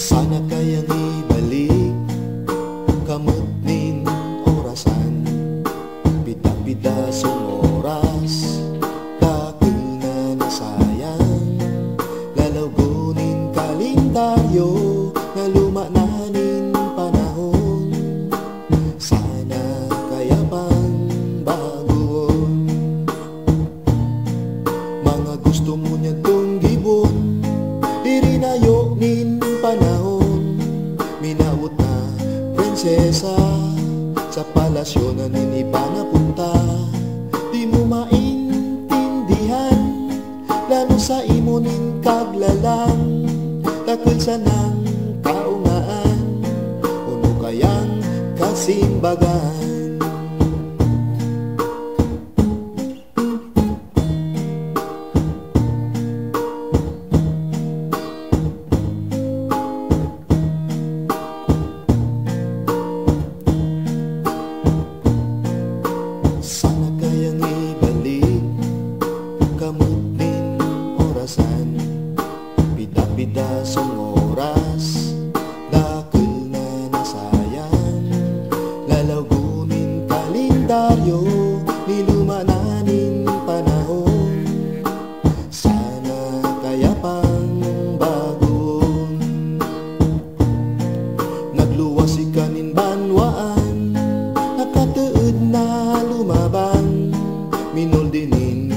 Sana kayang ibalik kamot nin orasan, pida-pida sung oras, kakil na nasayang, lalawgunin kalendaryo na luma na nin panahon. Sana kaya pang baguon, mga gusto mo niya tong gibon, irinayo nin panahon. Minawot na prinsesa sa palasyo na niniba na punta, di mo maintindihan, lalo sa imo nin kaglalang, takil sa nang kaungaan, uno kayang kasimbagan. Sana kayang ibalik kamot nin orasan, pida-pida sung oras, dakil na nasayang, lalawgunin kalendaryo niluma na nin panahon. Sana kaya pang baguon, nagluwas ikanin banwaan, nakatuod na lumaban, minoldinin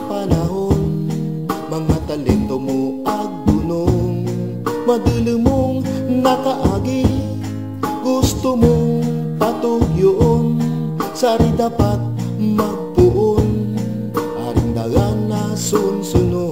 panahon, mga talento mo agdunong, maduli mong nakaagi, gusto mong patugyoon, sari dapat magpuon, aring dagan na sunsunon.